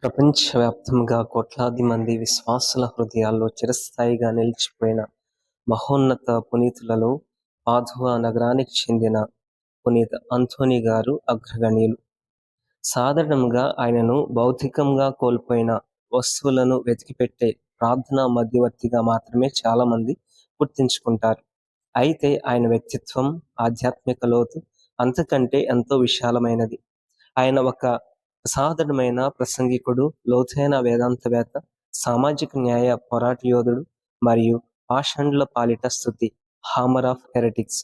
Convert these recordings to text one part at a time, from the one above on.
ప్రపంచవ్యాప్తంగా కోట్లాది మంది విశ్వాసుల హృదయాల్లో చిరస్థాయిగా నిలిచిపోయిన మహోన్నత పునీతులలో పాదువా నగరానికి చెందిన పునీత అంథోనీ గారు అగ్రగణ్యులు. సాధారణంగా ఆయనను భౌతికంగా కోల్పోయిన వస్తువులను వెతికిపెట్టే ప్రార్థనా మధ్యవర్తిగా మాత్రమే చాలామంది గుర్తించుకుంటారు. అయితే ఆయన వ్యక్తిత్వం, ఆధ్యాత్మిక లోతు అంతకంటే ఎంతో విశాలమైనది. ఆయన ఒక అసాధారణమైన ప్రసంగికుడు, లోతైన వేదాంతవేత్త, సామాజిక న్యాయ పోరాట యోధుడు మరియు పాషండ్ల పాలిట స్తుతి, హామర్ ఆఫ్ హెరెటిక్స్.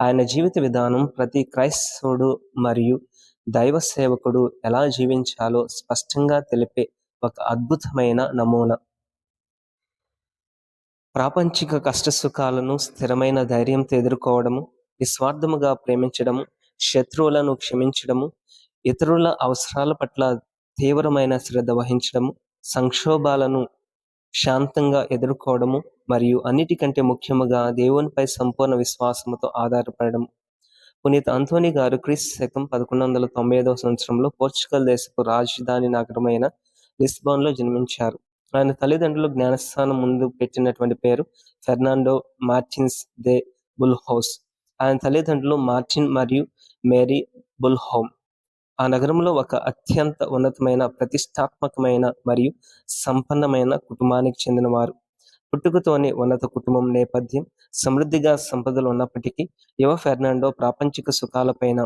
ఆయన జీవిత విధానం ప్రతి క్రైస్తవుడు మరియు దైవ సేవకుడు ఎలా జీవించాలో స్పష్టంగా తెలిపే ఒక అద్భుతమైన నమూనా. ప్రాపంచిక కష్టసుఖాలను స్థిరమైన ధైర్యంతో ఎదుర్కోవడము, నిస్వార్థముగా ప్రేమించడము, శత్రువులను క్షమించడము, ఇతరుల అవసరాల పట్ల తీవ్రమైన శ్రద్ధ వహించడము, సంక్షోభాలను శాంతంగా ఎదుర్కోవడము మరియు అన్నిటికంటే ముఖ్యముగా దేవునిపై సంపూర్ణ విశ్వాసముతో ఆధారపడడం. పునీత అంథోనీ గారు క్రీస్తు శకం 1195 సంవత్సరంలో పోర్చుగల్ దేశపు రాజధాని నగరమైన లిస్బన్లో జన్మించారు. ఆయన తల్లిదండ్రులు జ్ఞానస్థానం ముందు పెట్టినటువంటి పేరు ఫెర్నాండో మార్టిన్స్ దే బుల్హౌస్. ఆయన తల్లిదండ్రులు మార్టిన్ మరియు మేరీ బుల్హౌమ్. ఆ నగరంలో ఒక అత్యంత ఉన్నతమైన, ప్రతిష్టాత్మకమైన మరియు సంపన్నమైన కుటుంబానికి చెందినవారు. పుట్టుకతోనే ఉన్నత కుటుంబం నేపథ్యం, సమృద్ధిగా సంపదలు ఉన్నప్పటికీ యువ ఫెర్నాండో ప్రాపంచిక సుఖాలపైన,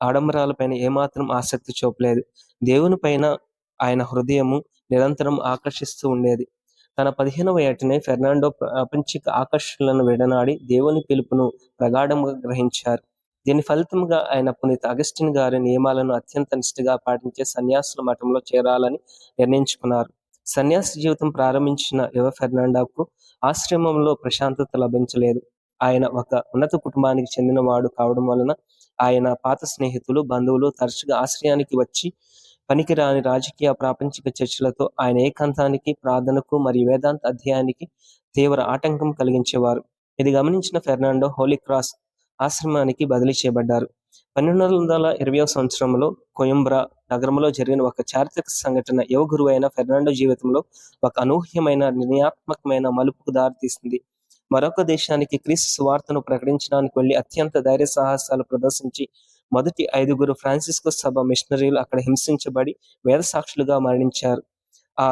ఆడంబరాలపైన ఏమాత్రం ఆసక్తి చూపలేదు. దేవునిపైన ఆయన హృదయము నిరంతరం ఆకర్షిస్తూ ఉండేది. తన 15వ ఏటనే ఫెర్నాండో ప్రాపంచిక ఆకర్షణలను విడనాడి దేవుని పిలుపును ప్రగాఢంగా గ్రహించారు. దీని ఫలితంగా ఆయన పునీత అగస్టిన్ గారి నియమాలను అత్యంత నిష్ఠగా పాటించే సన్యాసుల మఠంలో చేరాలని నిర్ణయించుకున్నారు. సన్యాస జీవితం ప్రారంభించిన యువ ఫెర్నాండోకు ఆశ్రమంలో ప్రశాంతత లభించలేదు. ఆయన ఒక ఉన్నత కుటుంబానికి చెందినవాడు కావడం వలన ఆయన పాత స్నేహితులు, బంధువులు తరచుగా ఆశ్రయానికి వచ్చి పనికిరాని రాజకీయ ప్రాపంచిక చర్చలతో ఆయన ఏకాంతానికి, ప్రార్థనకు మరియు వేదాంత అధ్యయనానికి తీవ్ర ఆటంకం కలిగించేవారు. ఇది గమనించిన ఫెర్నాండో హోలీ క్రాస్ ఆశ్రమానికి బదిలీ చేయబడ్డారు. 1220వ సంవత్సరంలో కోయంబ్రా నగరంలో జరిగిన ఒక చారిత్రక సంఘటన యువ గురువైన ఫెర్నాండో జీవితంలో ఒక అనూహ్యమైన, నిర్ణయాత్మకమైన మలుపుకు దారితీసింది. మరొక దేశానికి క్రీస్తు సువార్తను ప్రకటించడానికి వెళ్లి అత్యంత ధైర్య సాహసాలు ప్రదర్శించి మొదటి 5 ఫ్రాన్సిస్కో సభ మిషనరీలు అక్కడ హింసించబడి వేద సాక్షులుగా మరణించారు. ఆ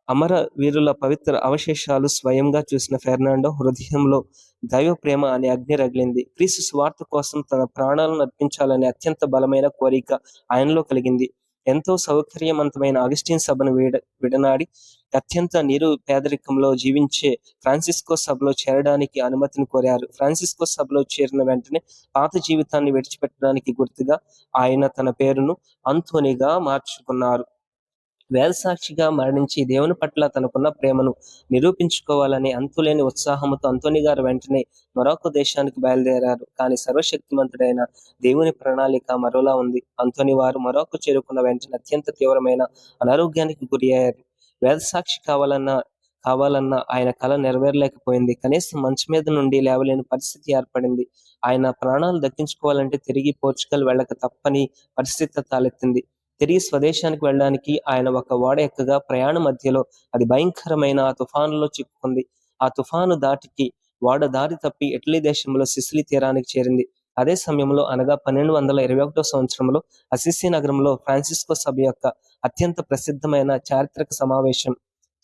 అమర వీరుల పవిత్ర అవశేషాలు స్వయంగా చూసిన ఫెర్నాండో హృదయంలో దైవ ప్రేమ అనే అగ్ని రగిలింది. క్రీస్తు సువార్త కోసం తన ప్రాణాలను అర్పించాలనే అత్యంత బలమైన కోరిక ఆయనలో కలిగింది. ఎంతో సౌకర్యవంతమైన అగస్టిన్ సభను విడనాడి అత్యంత పేదరికంలో జీవించే ఫ్రాన్సిస్కో సభలో చేరడానికి అనుమతిని కోరారు. ఫ్రాన్సిస్కో సభలో చేరిన వెంటనే పాత జీవితాన్ని విడిచిపెట్టడానికి గుర్తుగా ఆయన తన పేరును అంథోనీగా మార్చుకున్నారు. వేదసాక్షిగా మరణించి దేవుని పట్ల తనకున్న ప్రేమను నిరూపించుకోవాలనే అంతులేని ఉత్సాహంతో అంథోనీ గారు వెంటనే మరొక దేశానికి బయలుదేరారు. కానీ సర్వశక్తిమంతుడైన దేవుని ప్రణాళిక మరోలా ఉంది. అంథోనీ వారు మరొక చేరుకున్న వెంటనే అత్యంత తీవ్రమైన అనారోగ్యానికి గురి అయ్యారు. వేదసాక్షి కావాలన్న ఆయన కల నెరవేరలేకపోయింది. కనీసం మంచం మీద నుండి లేవలేని పరిస్థితి ఏర్పడింది. ఆయన ప్రాణాలు దక్కించుకోవాలంటే తిరిగి పోర్చుగల్ వెళ్ళక తప్పని పరిస్థితి తలెత్తింది. తిరిగి స్వదేశానికి వెళ్ళడానికి ఆయన ఒక ఓడ ఎక్కగా ప్రయాణ మధ్యలో అది భయంకరమైన ఆ తుఫానులో చిక్కుకుంది. ఆ తుఫాను దాటికి ఓడ దారి తప్పి ఇటలీ దేశంలో సిసిలీ తీరానికి చేరింది. అదే సమయంలో అనగా 1221 సంవత్సరంలో అసిసి నగరంలో ఫ్రాన్సిస్కో సభ యొక్క అత్యంత ప్రసిద్ధమైన చారిత్రక సమావేశం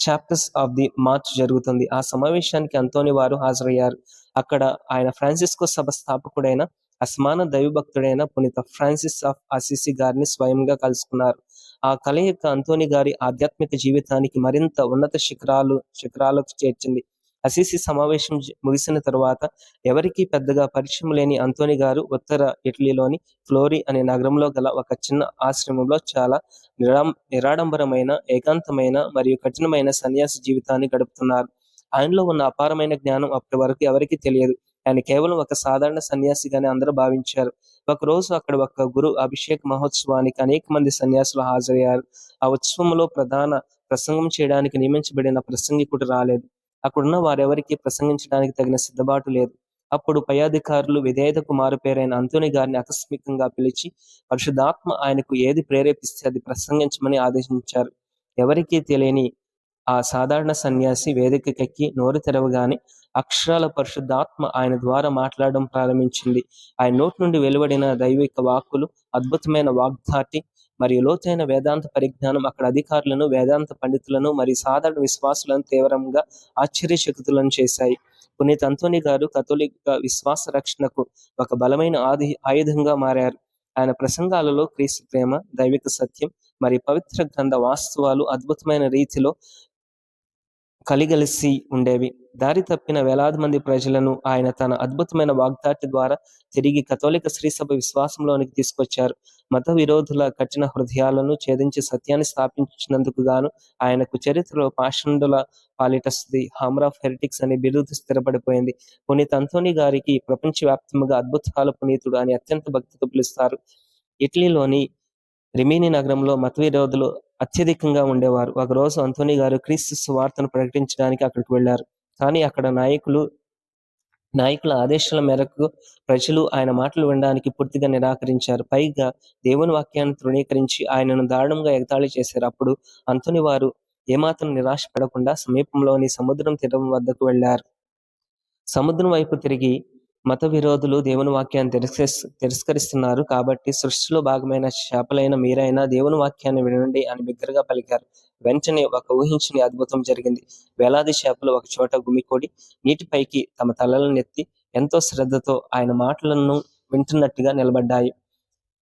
చాప్టర్స్ ఆఫ్ ది మార్చ్ జరుగుతుంది. ఆ సమావేశానికి అంథోనీ వారు హాజరయ్యారు. అక్కడ ఆయన ఫ్రాన్సిస్కో సభ స్థాపకుడైన అసమాన దైవభక్తుడైన పునీత ఫ్రాన్సిస్ ఆఫ్ అసిసి గారిని స్వయంగా కలుసుకున్నారు. ఆ కలయిక అంథోనీ గారి ఆధ్యాత్మిక జీవితానికి మరింత ఉన్నత శిఖరాలకు చేర్చింది. అసిసి సమావేశం ముగిసిన తరువాత ఎవరికీ పెద్దగా పరిచయం లేని అంథోనీ గారు ఉత్తర ఇటలీలోని ఫ్లోరి అనే నగరంలో గల ఒక చిన్న ఆశ్రమంలో చాలా నిరాడంబరమైన, ఏకాంతమైన మరియు కఠినమైన సన్యాసి జీవితాన్ని గడుపుతున్నారు. ఆయనలో ఉన్న అపారమైన జ్ఞానం అప్పటి వరకు ఎవరికీ తెలియదు. ఆయన కేవలం ఒక సాధారణ సన్యాసిగానే అందరూ భావించారు. ఒకరోజు అక్కడ ఒక గురు అభిషేక్ మహోత్సవానికి అనేక మంది సన్యాసులు హాజరయ్యారు. ఆ ఉత్సవంలో ప్రధాన ప్రసంగం చేయడానికి నియమించబడిన ప్రసంగికుడు రాలేదు. అక్కడున్న వారెవరికి ప్రసంగించడానికి తగిన సిద్ధబాటు లేదు. అప్పుడు పై అధికారులు విధేయతకు మారుపేరైన అంథోనీ గారిని ఆకస్మికంగా పిలిచి పరిశుద్ధాత్మ ఆయనకు ఏది ప్రేరేపిస్తే అది ప్రసంగించమని ఆదేశించారు. ఎవరికీ తెలియని ఆ సాధారణ సన్యాసి వేదికకెక్కి నోరు తెరవగానే అక్షరాల పరిశుద్ధాత్మ ఆయన ద్వారా మాట్లాడడం ప్రారంభించింది. ఆయన నోటి నుండి వెలువడిన దైవిక వాక్కులు, అద్భుతమైన వాగ్ధాటి మరియు లోతైన వేదాంత పరిజ్ఞానం అక్కడ అధికారులను, వేదాంత పండితులను మరియు సాధారణ విశ్వాసులను తీవ్రంగా ఆశ్చర్యచకితులను చేశాయి. పునీత్ అంతోని గారు కథోలిక విశ్వాస రక్షణకు ఒక బలమైన ఆయుధంగా మారారు. ఆయన ప్రసంగాలలో క్రీస్తు ప్రేమ, దైవిక సత్యం మరియు పవిత్ర గ్రంథ వాస్తవాలు అద్భుతమైన రీతిలో కలిగలిసి ఉండేవి. దారి తప్పిన వేలాది మంది ప్రజలను ఆయన తన అద్భుతమైన వాగ్దాటి ద్వారా తిరిగి కథోలిక శ్రీసభ విశ్వాసంలోనికి తీసుకొచ్చారు. మత విరోధుల కఠిన హృదయాలను ఛేదించి సత్యాన్ని స్థాపించినందుకు గాను ఆయనకు చరిత్రలో పాషండుల పాలిట ది హామర్ ఆఫ్ హెరిటిక్స్ అనే బిరుదు స్థిరపడిపోయింది. పునీత్ అంతోని గారికి ప్రపంచవ్యాప్తంగా అద్భుతాల పునీతుడు అని అత్యంత భక్తితో పిలుస్తారు. ఇటలీలోని రిమిని నగరంలో మత విరోధులు అత్యధికంగా ఉండేవారు. ఒకరోజు అంతోని గారు క్రీస్తు సువార్తను ప్రకటించడానికి అక్కడికి వెళ్లారు. కానీ అక్కడ నాయకుల ఆదేశాల మేరకు ప్రజలు ఆయన మాటలు వినడానికి పూర్తిగా నిరాకరించారు. పైగా దేవుని వాక్యాన్ని తృణీకరించి ఆయనను దారుణంగా ఎగతాళి చేశారు. అప్పుడు అంతోని వారు ఏమాత్రం నిరాశ పడకుండా సమీపంలోని సముద్రం తీరం వద్దకు వెళ్లారు. సముద్రం వైపు తిరిగి మత విరోధులు దేవుని వాక్యాన్ని తిరస్కరిస్తున్నారు కాబట్టి సృష్టిలో భాగమైన చేపలైన మీరైనా దేవుని వాక్యాన్ని వినండి అని బిగ్గరగా పలికారు. వెంటనే ఒక ఊహించని అద్భుతం జరిగింది. వేలాది చేపలు ఒక చోట గుమికూడి నీటిపైకి తమ తలలనెత్తి ఎంతో శ్రద్ధతో ఆయన మాటలను వింటున్నట్టుగా నిలబడ్డాయి.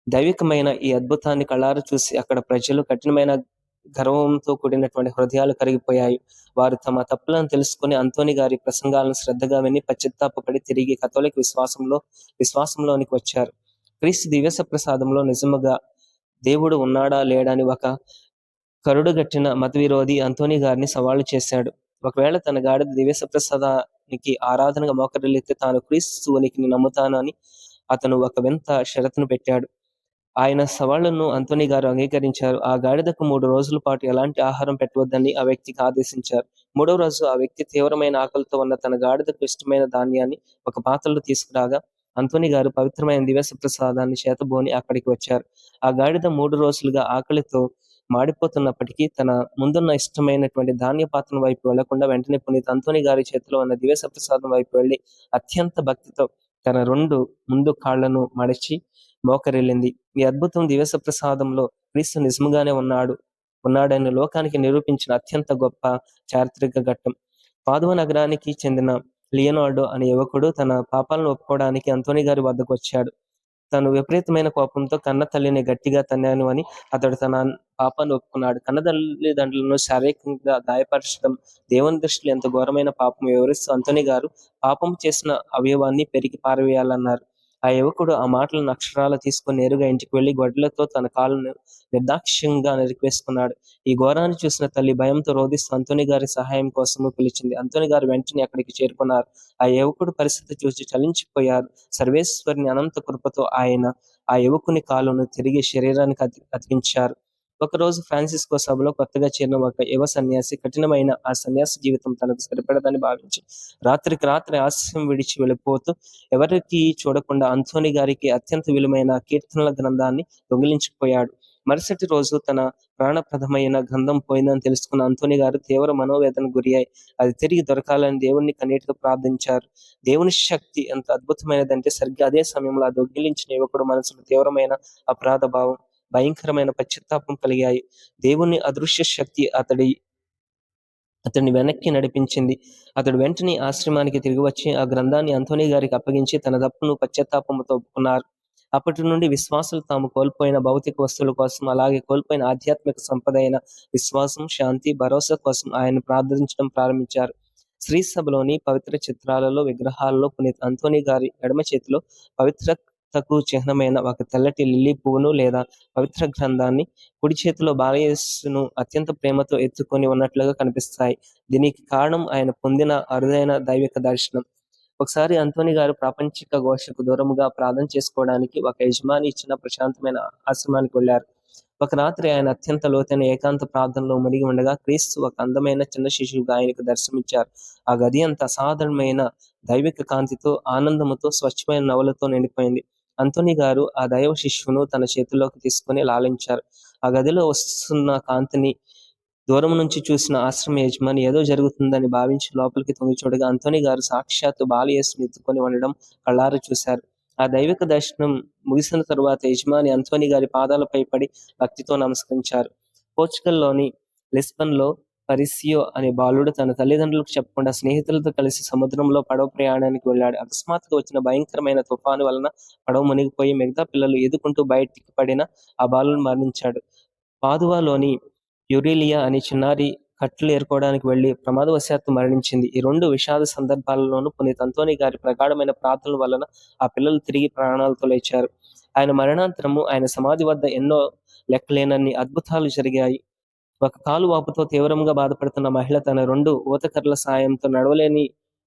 దైవికమైన ఈ అద్భుతాన్ని కళ్ళారా చూసి అక్కడ ప్రజలు కఠినమైన గర్వంతో కూడినటువంటి హృదయాలు కరిగిపోయాయి. వారు తమ తప్పులను తెలుసుకుని అంతోని గారి ప్రసంగాలను శ్రద్ధగా విని పశ్చాత్తాపపడి తిరిగి కథోలిక విశ్వాసంలోనికి వచ్చారు. క్రీస్తు దివ్య ప్రసాదంలో నిజముగా దేవుడు ఉన్నాడా లేడా అని ఒక కరుడుగట్టిన మత విరోధి అంతోని గారిని సవాలు చేశాడు. ఒకవేళ తన గాడిద దివ్య ప్రసాదానికి ఆరాధనగా మోకరిల్లితే తాను క్రీస్తు ఉనికిని నమ్ముతాను అని అతను ఒక వింత షరతును పెట్టాడు. ఆయన సవాళ్లను అంతోని గారు అంగీకరించారు. ఆ గాడిదకు 3 రోజుల పాటు ఎలాంటి ఆహారం పెట్టవద్దని ఆ వ్యక్తికి ఆదేశించారు. 3వ రోజు ఆ వ్యక్తి తీవ్రమైన ఆకలితో ఉన్న తన గాడిదకు ఇష్టమైన ధాన్యాన్ని ఒక పాత్రలో తీసుకురాగా అంతోని గారు పవిత్రమైన దివ్య ప్రసాదాన్ని చేతబోని అక్కడికి వచ్చారు. ఆ గాడిద 3 రోజులుగా ఆకలితో మాడిపోతున్నప్పటికీ తన ముందున్న ఇష్టమైనటువంటి ధాన్య పాత్ర వైపు వెళ్లకుండా వెంటనే పునీత్ అంతోని గారి చేతిలో ఉన్న దివ్య ప్రసాదం వైపు వెళ్లి అత్యంత భక్తితో తన 2 ముందు కాళ్లను మడిచి మోకరిల్లింది. ఈ అద్భుతం దివ్య ప్రసాదంలో క్రీస్తు నిజముగానే ఉన్నాడని లోకానికి నిరూపించిన అత్యంత గొప్ప చారిత్రక ఘట్టం. పాదువా నగరానికి చెందిన లియోనార్డో అనే యువకుడు తన పాపాలను ఒప్పుకోవడానికి అంతోని గారి వద్దకు వచ్చాడు. తను విపరీతమైన కోపంతో కన్న తల్లిని గట్టిగా తన్నాను అని అతడు తన పాపాన్ని ఒప్పుకున్నాడు. కన్న తల్లిదండ్రులను శారీరకంగా గాయపరచడం దేవుని దృష్టిలో ఎంత ఘోరమైన పాపం వివరిస్తూ అంతోని గారు పాపం చేసిన అవయవాన్ని పెరిగి పారవేయాలన్నారు. ఆ యువకుడు ఆ మాటలను అక్షరాలు తీసుకుని నేరుగా ఇంటికి వెళ్లి గొడ్డలతో తన కాళ్ళను నిర్దాక్ష్యంగా నరికివేసుకున్నాడు. ఈ ఘోరాన్ని చూసిన తల్లి భయంతో రోధిస్తూ అంతోని గారి సహాయం కోసము పిలిచింది. అంతోని గారు వెంటనే అక్కడికి చేరుకున్నారు. ఆ యువకుడు పరిస్థితి చూసి చలించిపోయారు. సర్వేశ్వరుని అనంత కృపతో ఆయన ఆ యువకుని కాలును తిరిగి శరీరానికి అతికించారు. ఒకరోజు ఫ్రాన్సిస్కో సభలో కొత్తగా చేరిన ఒక యువ సన్యాసి కఠినమైన ఆ సన్యాసి జీవితం తనకు సరిపడదని భావించి రాత్రికి రాత్రి ఆశ్రయం విడిచి వెళ్ళిపోతూ ఎవరికి చూడకుండా అంతోని గారికి అత్యంత విలువైన కీర్తనల గ్రంథాన్ని దొంగిలించిపోయాడు. మరుసటి రోజు తన ప్రాణప్రదమైన గ్రంథం పోయిందని తెలుసుకున్న అంతోని గారు తీవ్ర మనోవేదన గురి అయి అది తిరిగి దొరకాలని దేవుణ్ణి కన్నీటితో ప్రార్థించారు. దేవుని శక్తి ఎంత అద్భుతమైనదంటే సరిగ్గా అదే సమయంలో ఆ దొంగిలించిన యువకుడు మనసులో తీవ్రమైన అపరాధ భావం, భయంకరమైన పశ్చాత్తాపం కలిగాయి. దేవుని అదృశ్య శక్తి అతడిని వెనక్కి నడిపించింది. అతడు వెంటనే ఆశ్రమానికి తిరిగి వచ్చి ఆ గ్రంథాన్ని అంతోని గారికి అప్పగించి తన తప్పును పశ్చాత్తాపంతో ఒప్పుకున్నారు. అప్పటి నుండి విశ్వాసులు తాము కోల్పోయిన భౌతిక వస్తువుల కోసం, అలాగే కోల్పోయిన ఆధ్యాత్మిక సంపద అయిన విశ్వాసం, శాంతి, భరోసా కోసం ఆయన ప్రార్థించడం ప్రారంభించారు. శ్రీసభలోని పవిత్ర చిత్రాలలో, విగ్రహాలలో పునీత్ అంతోని గారి ఎడమ చేతిలో పవిత్రతకు చిహ్నమైన ఒక తెల్లటి లిల్లీ పువ్వును లేదా పవిత్ర గ్రంథాన్ని, కుడి చేతిలో బాలయేసును అత్యంత ప్రేమతో ఎత్తుకొని ఉన్నట్లుగా కనిపిస్తాయి. దీనికి కారణం ఆయన పొందిన అరుదైన దైవిక దర్శనం. ఒకసారి అంతోని గారు ప్రాపంచిక ఘోషకు దూరముగా ప్రార్థన చేసుకోవడానికి ఒక యజమాని ఇచ్చిన ప్రశాంతమైన ఆశ్రమానికి వెళ్లారు. ఒక రాత్రి ఆయన అత్యంత లోతైన ఏకాంత ప్రార్థనలో మునిగి ఉండగా క్రీస్తు ఒక అందమైన చిన్న శిశువుగా ఆయనకు దర్శనమిచ్చారు. ఆ గది అంత అసాధారణమైన దైవిక కాంతితో, ఆనందముతో, స్వచ్ఛమైన నవ్వులతో నిండిపోయింది. అంతోని గారు ఆ దైవ శిశువును తన చేతుల్లోకి తీసుకుని లాలించారు. ఆ గదిలో వస్తున్న కాంతిని దూరం నుంచి చూసిన ఆశ్రమ యజమాని ఏదో జరుగుతుందని భావించి లోపలికి తొంగి చూడగా అంతోని గారు సాక్షాత్తు బాలయేసుని ఎత్తుకొని ఉండడం కళ్ళారా చూశారు. ఆ దైవిక దర్శనం ముగిసిన తరువాత యజమాని అంతోని గారి పాదాలపై పడి భక్తితో నమస్కరించారు. పోర్చుగల్లోని లిస్బన్లో పరిసియో అనే బాలుడు తన తల్లిదండ్రులకు చెప్పకుండా స్నేహితులతో కలిసి సముద్రంలో పడవ ప్రయాణానికి వెళ్ళాడు. అకస్మాత్తుగా వచ్చిన భయంకరమైన తుఫాను వలన పడవ మునిగిపోయి మిగతా పిల్లలు ఎదుకుంటూ బయటికి పడిన ఆ బాలుడు మరణించాడు. పాదువాలోని యురేలియా అనే చిన్నారి కట్టెలు ఏరుకోవడానికి వెళ్లి ప్రమాదవశాత్తు మరణించింది. ఈ 2 విషాద సందర్భాలలోనూ పునీత్ అంతోని గారి ప్రగాఢమైన ప్రార్థనల వలన ఆ పిల్లలు తిరిగి ప్రాణాలతో లేచారు. ఆయన మరణాంతరము ఆయన సమాధి వద్ద ఎన్నో లెక్కలేనన్ని అద్భుతాలు జరిగాయి. ఒక కాలు వాపుతో తీవ్రంగా బాధపడుతున్న మహిళ తన 2 ఊతకర్రల సాయంతో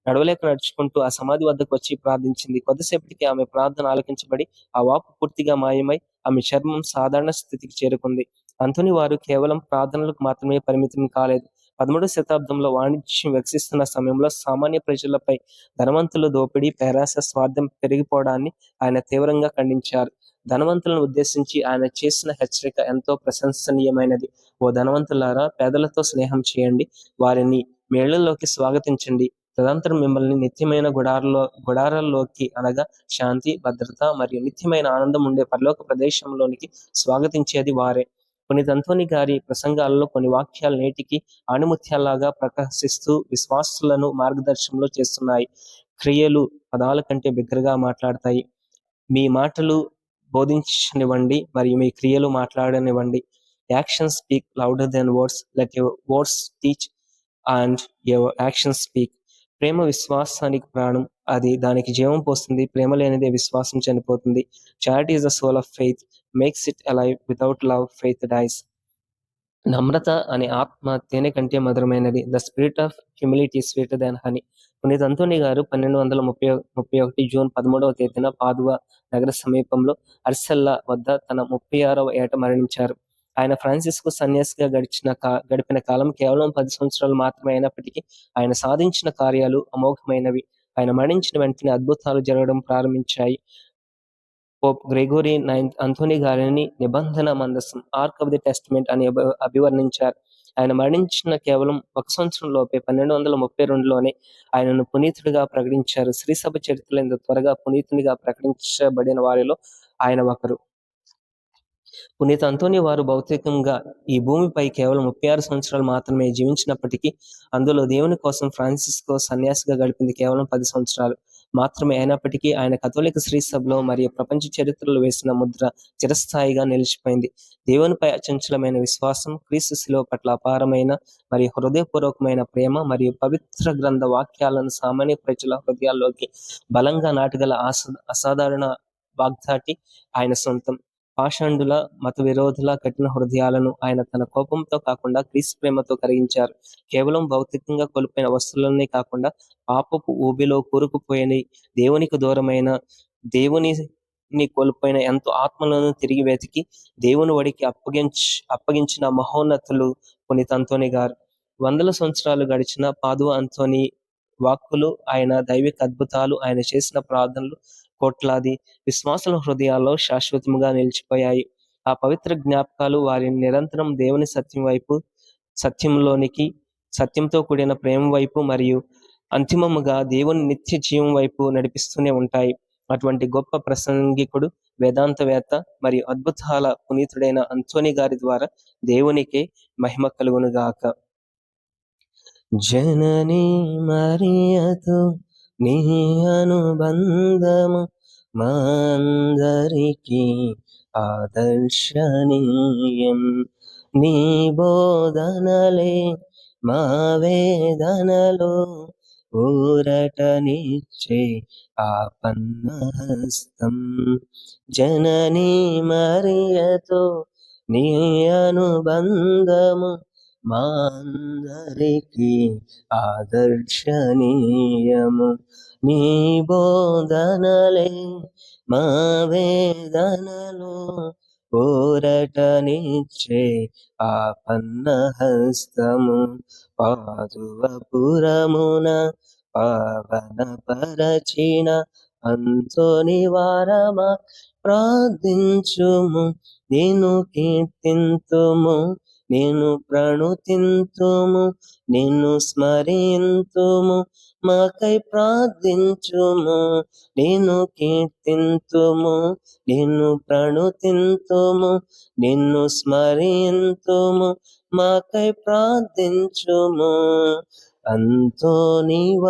నడవలేక నడుచుకుంటూ ఆ సమాధి వద్దకు వచ్చి ప్రార్థించింది. కొద్దిసేపటికి ఆమె ప్రార్థన ఆలకించబడి ఆ వాపు పూర్తిగా మాయమై ఆమె చర్మం సాధారణ స్థితికి చేరుకుంది. అంతోని వారు కేవలం ప్రార్థనలకు మాత్రమే పరిమితం కాలేదు. 13వ శతాబ్దంలో వాణిజ్యం వికసిస్తున్న సమయంలో సామాన్య ప్రజలపై ధనవంతుల దోపిడీ, పేరాస, స్వార్థం పెరిగిపోవడాన్ని ఆయన తీవ్రంగా ఖండించారు. ధనవంతులను ఉద్దేశించి ఆయన చేసిన హెచ్చరిక ఎంతో ప్రశంసనీయమైనది. ఓ ధనవంతులారా, పేదలతో స్నేహం చేయండి, వారిని మీ ఇళ్లలోకి స్వాగతించండి. తదనంతరం మిమ్మల్ని నిత్యమైన గుడారాల్లోకి అనగా శాంతి, భద్రత మరియు నిత్యమైన ఆనందం ఉండే పరలోక ప్రదేశంలోనికి స్వాగతించేది వారే. పునీత్ అంతోని గారి ప్రసంగాలలో కొన్ని వాక్యాలు నేటికి ఆణిముత్యాల్లాగా ప్రకాశిస్తూ విశ్వాసులను మార్గదర్శనంలో చేస్తున్నాయి. క్రియలు పదాల కంటే బిగ్గరగా మాట్లాడతాయి. మీ మాటలు బోధించనివ్వండి మరియు మీ క్రియలు మాట్లాడనివ్వండి. Actions speak louder than words. Let your words teach and your actions speak. ప్రేమ విశ్వాసానికి ప్రాణం, అది దానికి జీవం పోస్తుంది. ప్రేమ లేనిదే విశ్వాసం చనిపోతుంది. Charity is the soul of faith, makes it alive. Without love faith dies. నమ్రత అనే ఆత్మ తేనె కంటే మధురమైనది. The spirit of humility sweeter than honey. పునీత్ అంతోని గారు 1231 జూన్ 13వ తేదీన పాదువా నగర సమీపంలో అర్సెల్లా వద్ద తన 36వ ఏట మరణించారు. ఆయన ఫ్రాన్సిస్కు సన్యాసిగా గడిపిన కాలం కేవలం 10 సంవత్సరాలు మాత్రమే అయినప్పటికీ ఆయన సాధించిన కార్యాలు అమోఘమైనవి. ఆయన మరణించిన వెంటనే అద్భుతాలు జరగడం ప్రారంభించాయి. పోప్ గ్రెగోరీ 9 అంతోని గారిని నిబంధన మందసం, ఆర్క్ ఆఫ్ ది టెస్టమెంట్ అని అభివర్ణించారు. ఆయన మరణించిన కేవలం 1 సంవత్సరం లోపే 1232లోనే ఆయనను పునీతుడిగా ప్రకటించారు. శ్రీసభ చరిత్రలో ఇంత త్వరగా పునీతునిగా ప్రకటించబడిన వారిలో ఆయన ఒకరు. పునీత్ అంతోని వారు భౌతికంగా ఈ భూమిపై కేవలం 36 సంవత్సరాలు మాత్రమే జీవించినప్పటికీ అందులో దేవుని కోసం ఫ్రాన్సిస్కో సన్యాసిగా గడిపింది కేవలం 10 సంవత్సరాలు మాత్రమే అయినప్పటికీ ఆయన కథోలిక శ్రీసభలో మరియు ప్రపంచ చరిత్రలో వేసిన ముద్ర చిరస్థాయిగా నిలిచిపోయింది. దేవునిపై అచంచలమైన విశ్వాసం, క్రీస్తు శిలువ పట్ల అపారమైన మరియు హృదయపూర్వకమైన ప్రేమ మరియు పవిత్ర గ్రంథ వాక్యాలను సామాన్య ప్రజల హృదయాల్లోకి బలంగా నాటగల అసాధారణ వాగ్దాటి ఆయన సొంతం. పాషండుల, మత విరోధుల కఠిన హృదయాలను ఆయన తన కోపంతో కాకుండా క్రీస్తు ప్రేమతో కరిగించారు. కేవలం భౌతికంగా కోల్పోయిన వస్తువులనే కాకుండా పాపపు ఊబిలో కూరుకుపోయిన, దేవునికి దూరమైన, దేవునిని కోల్పోయిన ఎంతో ఆత్మలను తిరిగి వెతికి దేవుని వడికి అప్పగించిన మహోన్నతులు పునీత్ అంతోని గారు. 100 సంవత్సరాలు గడిచిన పాదువా అంతోని వాక్కులు, ఆయన దైవిక అద్భుతాలు, ఆయన చేసిన ప్రార్థనలు కోట్లాది విశ్వాసుల హృదయాల్లో శాశ్వతముగా నిలిచిపోయాయి. ఆ పవిత్ర జ్ఞాపకాలు వారిని నిరంతరం దేవుని సత్యంలోనికి, సత్యంతో కూడిన ప్రేమ వైపు మరియు అంతిమముగా దేవుని నిత్య జీవం వైపు నడిపిస్తూనే ఉంటాయి. అటువంటి గొప్ప ప్రసంగికుడు, వేదాంతవేత్త మరియు అద్భుతాల పునీతుడైన అంతోని గారి ద్వారా దేవునికే మహిమ కలుగునుగాక. జననీ మరియతో నీ అనుబంధము మా అందరికీ ఆదర్శనీయం. నీ బోధనలే మా వేదనలో ఊరటనిచ్చే ఆపన్నహస్తం. జననీ మరియతో నీ అనుబంధము మా అందరికీ ఆదర్శనీయము. నీ బోధనలే మా వేదనలో ఊరటనిచ్చే ఆపన్నహస్తము. పాదువపురమున పావన పరచిన అంతోని వారమా ప్రార్థించుము, నిన్ను కీర్తింతుము, నేను ప్రణుతింతుము, నిన్ను స్మరింతుము, మాకై ప్రార్థించుము. నిన్ను కీర్తింతుము, నిన్ను ప్రణుతింతుము, నిన్ను స్మరింతుము, మాకై ప్రార్థించుము. అంతోనివారా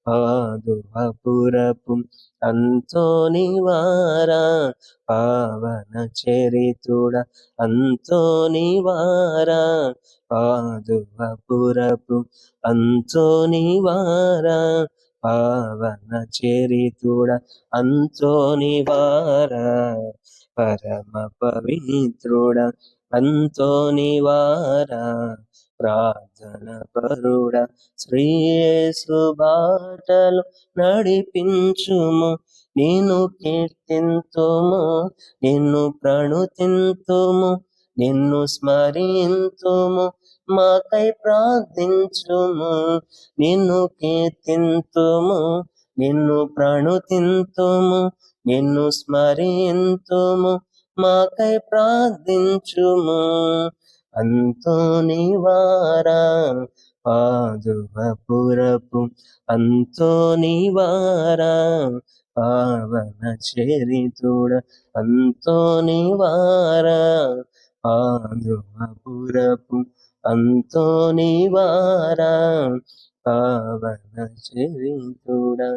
పాదువపురపు అంతోనివారా పావన చరితుడ అంతోనివారా పాదువపురపు అంతోనివారా పావన చరితుడ అంతోనివారా పరమ పవిత్రుడ అంతోనివారా ప్రార్థన పరుడ శ్రీయేసు బాటలు నడిపించుము. నిన్ను కీర్తింతుము, నిన్ను ప్రణుతింతుము, నిన్ను స్మరింతుము, మాకై ప్రార్థించుము. నిన్ను కీర్తింతుము, నిన్ను ప్రణుతింతుము, నిన్ను స్మరింతుము, మాకై ప్రార్థించుము. అంతోనివారా పాదువపురపు అంతోనివారా పావన చరితుడ అంతోనివారా పాదువపురపు అంతోనివారా పావన చరితుడ.